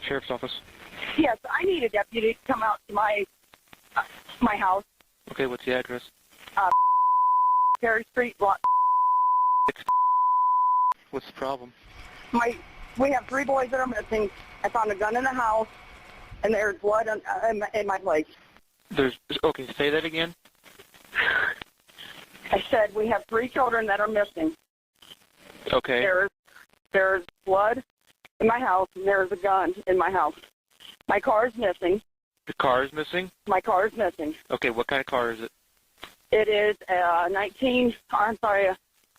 Sheriff's Office. Yes, I need a deputy to come out to my house. Okay, what's the address? Perry Street, block. What's the problem? We have 3 boys that are missing. I found a gun in the house, and there's blood in my place. Okay, say that again. I said we have 3 children that are missing. Okay. There's blood in my house, and there's a gun in my house. My car is missing. The car is missing? My car is missing. Okay, what kind of car is it? It is a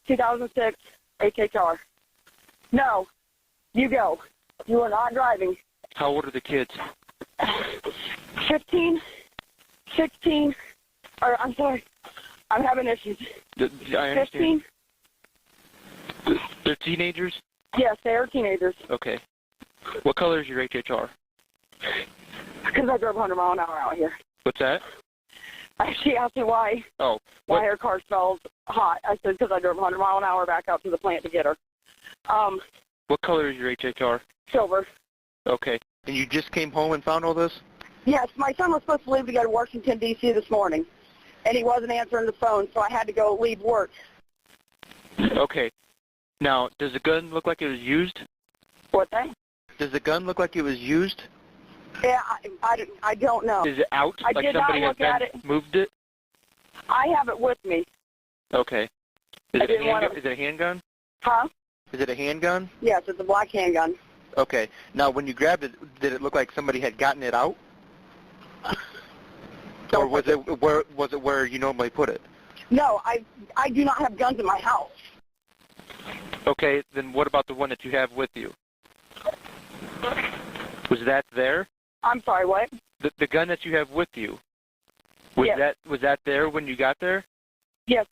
2006 HHR. No, you go. You are not driving. How old are the kids? 15, 16, or I'm sorry, I'm having issues. I understand. 15? They're teenagers? Yes, they are teenagers. Okay. What color is your HHR? Because I drove 100 mile an hour out here. What's that? She asked me why. Oh. Why her car smells hot. I said because I drove 100 mile an hour back out to the plant to get her. What color is your HHR? Silver. Okay. And you just came home and found all this? Yes, my son was supposed to leave to go to Washington, D.C. this morning, and he wasn't answering the phone, so I had to go leave work. Okay. Now, does the gun look like it was used? What thing? Does the gun look like it was used? Yeah, I don't know. Is it out? I like did somebody not look has at been it. moved it? I have it with me. Okay. Is it a handgun? Huh? Is it a handgun? Yes, it's a black handgun. Okay. Now, when you grabbed it, did it look like somebody had gotten it out? Or was it where you normally put it? No, I do not have guns in my house. Okay, then what about the one that you have with you? Was that there? I'm sorry, what? The gun that you have with you. Was that there when you got there? Yes.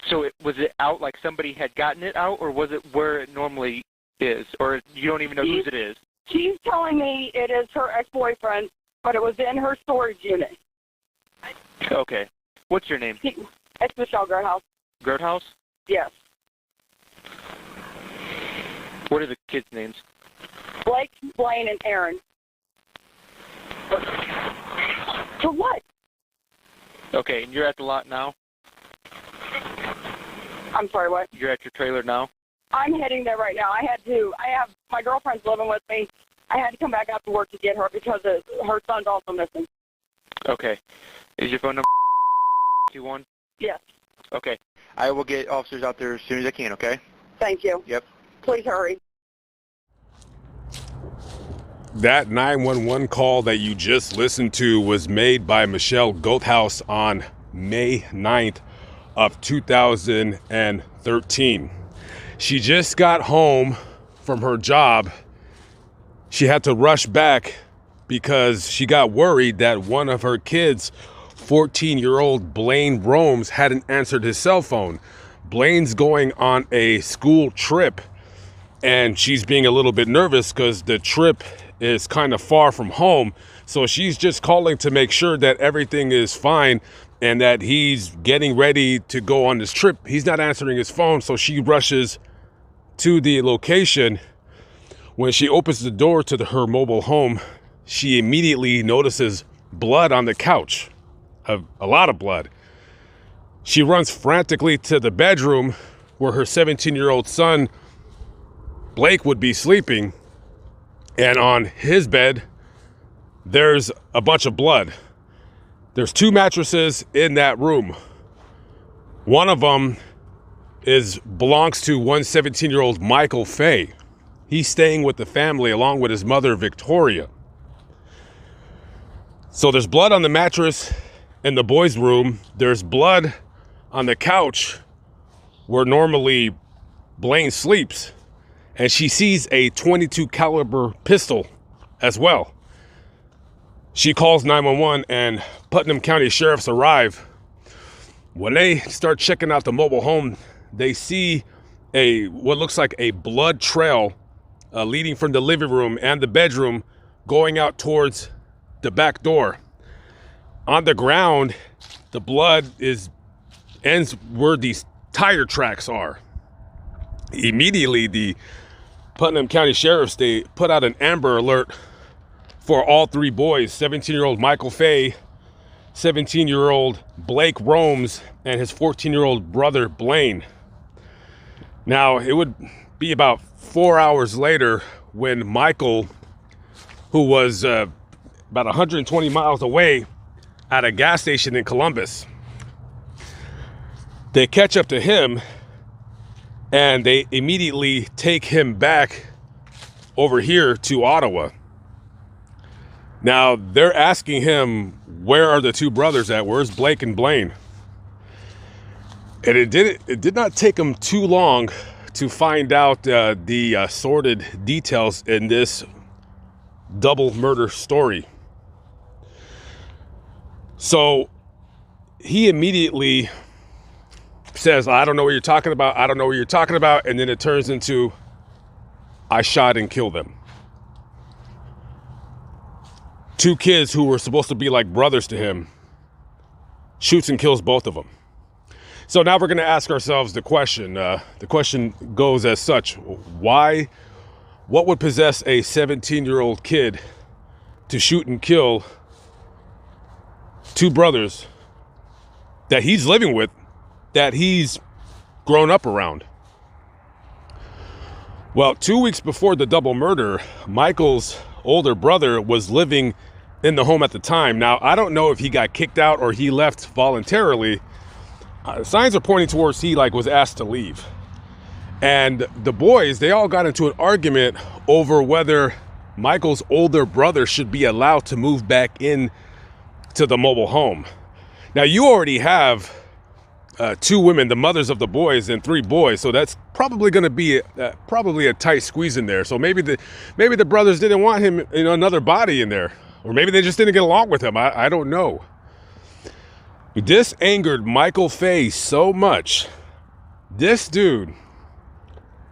So was it out like somebody had gotten it out, or was it where it normally is? Or you don't even know whose it is? She's telling me it is her ex-boyfriend, but it was in her storage unit. Okay. What's your name? It's Michelle Gerthouse. Gerthouse? Yes. What are the kids' names? Blake, Blaine, and Aaron. For what? Okay, and you're at the lot now? I'm sorry, what? You're at your trailer now? I'm heading there right now. I have my girlfriend's living with me. I had to come back out to work to get her because her son's also missing. Okay. Is your phone number 21? Yes. Okay. I will get officers out there as soon as I can, okay? Thank you. Yep. Please hurry. That 911 call that you just listened to was made by Michelle Gerthouse on May 9th of 2013. She just got home from her job. She had to rush back because she got worried that one of her kids, 14-year-old Blaine Romes, hadn't answered his cell phone. Blaine's going on a school trip, and she's being a little bit nervous because the trip is kind of far from home. So she's just calling to make sure that everything is fine and that he's getting ready to go on this trip. He's not answering his phone, so she rushes to the location. When she opens the door to her mobile home, she immediately notices blood on the couch, a lot of blood. She runs frantically to the bedroom where her 17-year-old son, Blake, would be sleeping. And on his bed, there's a bunch of blood. There's 2 mattresses in that room. One of them belongs to one 17-year-old Michael Fay. He's staying with the family along with his mother, Victoria. So there's blood on the mattress in the boys' room. There's blood on the couch where normally Blaine sleeps. And she sees a .22 caliber pistol as well. She calls 911 and Putnam County sheriffs arrive. When they start checking out the mobile home, they see what looks like a blood trail leading from the living room and the bedroom going out towards the back door. On the ground, the blood ends where these tire tracks are. Immediately, the Putnam County sheriffs, they put out an Amber Alert for all three boys, 17-year-old Michael Fay, 17-year-old Blake Romes, and his 14-year-old brother Blaine. Now, it would be about 4 hours later when Michael, who was about 120 miles away at a gas station in Columbus, they catch up to him and they immediately take him back over here to Ottawa. Now, they're asking him, where are the two brothers at? Where's Blake and Blaine? And it did not take him too long to find out the sordid details in this double murder story. So he immediately says, I don't know what you're talking about. I don't know what you're talking about. And then it turns into, I shot and killed them. Two kids who were supposed to be like brothers to him, shoots and kills both of them. So now we're going to ask ourselves the question. The question goes as such: what would possess a 17-year-old kid to shoot and kill two brothers that he's living with, that he's grown up around? Well, 2 weeks before the double murder, Michael's older brother was living in the home at the time. Now, I don't know if he got kicked out or he left voluntarily. Signs are pointing towards he was asked to leave. And the boys, they all got into an argument over whether Michael's older brother should be allowed to move back in to the mobile home. Now, you already have two women, the mothers of the boys, and three boys, so that's probably going to be probably a tight squeeze in there. So maybe the brothers didn't want him, another body in there, or maybe they just didn't get along with him. I don't know. This angered Michael Fay so much. This dude,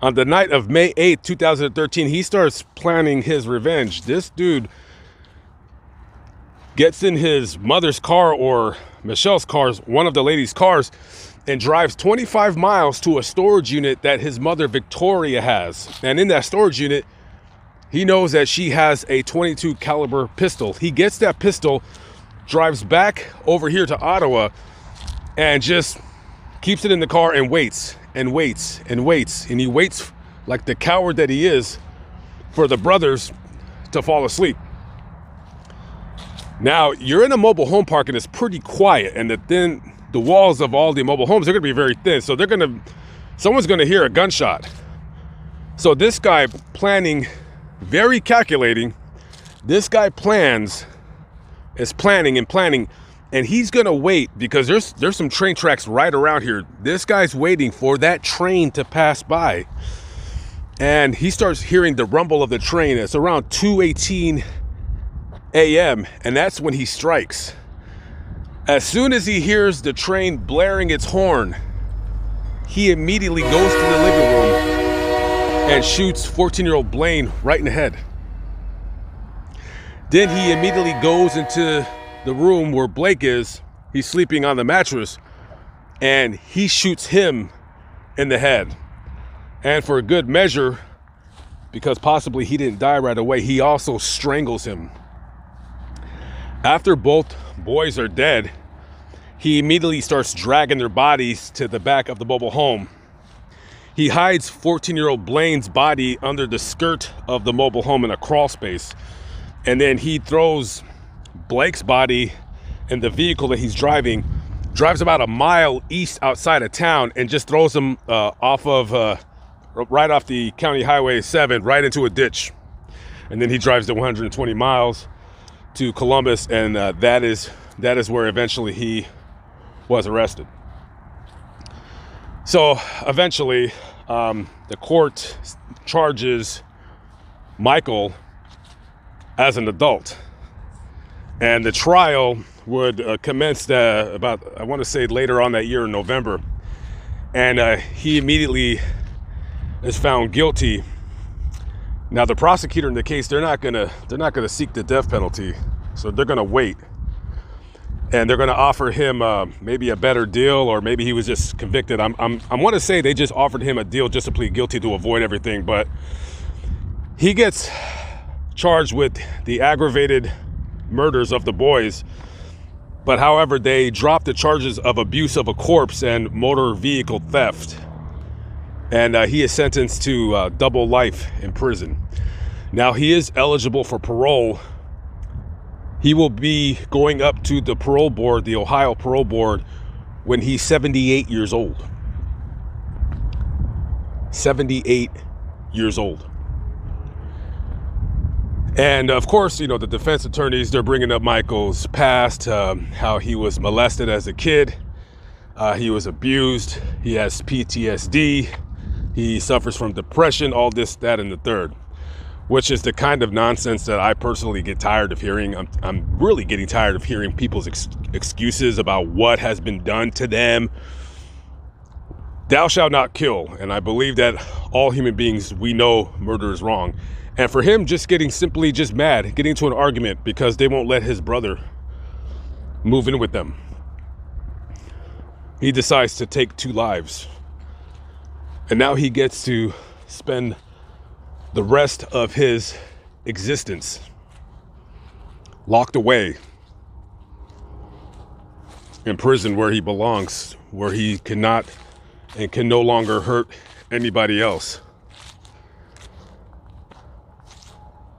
on the night of May 8th, 2013, he starts planning his revenge. This dude gets in his mother's car, or Michelle's cars, one of the ladies' cars, and drives 25 miles to a storage unit that his mother Victoria has. And in that storage unit, he knows that she has a .22 caliber pistol. He gets that pistol, drives back over here to Ottawa, and just keeps it in the car and waits and waits and waits. And he waits like the coward that he is for the brothers to fall asleep. Now, you're in a mobile home park and it's pretty quiet, and the walls of all the mobile homes are going to be very thin. So someone's going to hear a gunshot. So this guy very calculating, this guy is planning, and he's going to wait because there's some train tracks right around here. This guy's waiting for that train to pass by. And he starts hearing the rumble of the train. It's around 2:18 a.m. and that's when he strikes. As soon as he hears the train blaring its horn, he immediately goes to the living room and shoots 14-year-old Blaine right in the head. Then he immediately goes into the room where Blake is. He's sleeping on the mattress, and he shoots him in the head. And for a good measure, because possibly he didn't die right away, he also strangles him. After both boys are dead, he immediately starts dragging their bodies to the back of the mobile home. He hides 14-year-old Blaine's body under the skirt of the mobile home in a crawl space. And then he throws Blake's body in the vehicle that he's driving, drives about a mile east outside of town, and just throws him right off the County Highway 7 right into a ditch. And then he drives the 120 miles to Columbus, and that is where eventually he was arrested. So eventually, the court charges Michael as an adult, and the trial would commence about, I want to say, later on that year in November, and he immediately is found guilty. Now, the prosecutor in the case, they're not gonna seek the death penalty, so they're gonna wait, and they're gonna offer him maybe a better deal, or maybe he was just convicted. I want to say they just offered him a deal just to plead guilty to avoid everything, but he gets charged with the aggravated murders of the boys. But however, they dropped the charges of abuse of a corpse and motor vehicle theft. And he is sentenced to double life in prison. Now, he is eligible for parole. He will be going up to the parole board, the Ohio Parole Board, when he's 78 years old. 78 years old. And of course, you know, the defense attorneys, they're bringing up Michael's past, how he was molested as a kid. He was abused. He has PTSD. He suffers from depression, all this, that, and the third, which is the kind of nonsense that I personally get tired of hearing. I'm really getting tired of hearing people's excuses about what has been done to them. Thou shalt not kill. And I believe that all human beings, we know murder is wrong. And for him just getting simply just mad, getting into an argument because they won't let his brother move in with them, he decides to take 2 lives. And now he gets to spend the rest of his existence locked away in prison, where he belongs, where he cannot and can no longer hurt anybody else.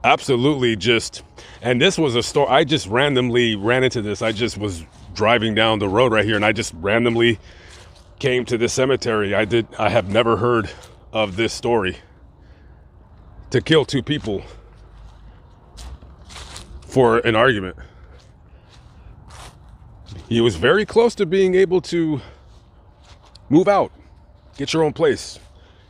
Absolutely just, and this was a story, I just randomly ran into this. I just was driving down the road right here and I just randomly came to this cemetery. I have never heard of this story. To kill 2 people for an argument. He was very close to being able to move out, get your own place.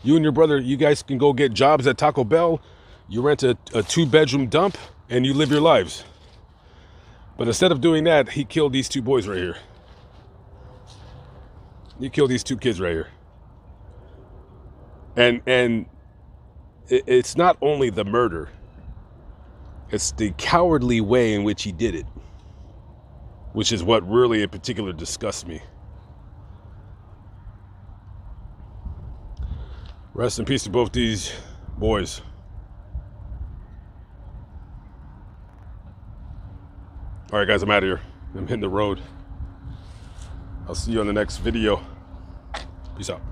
You and your brother, you guys can go get jobs at Taco Bell. You rent a 2-bedroom dump and you live your lives. But instead of doing that, he killed these 2 boys right here. He killed these 2 kids right here. And it's not only the murder, it's the cowardly way in which he did it, which is what really in particular disgusts me. Rest in peace to both these boys. All right, guys, I'm out of here. I'm hitting the road. I'll see you on the next video. Peace out.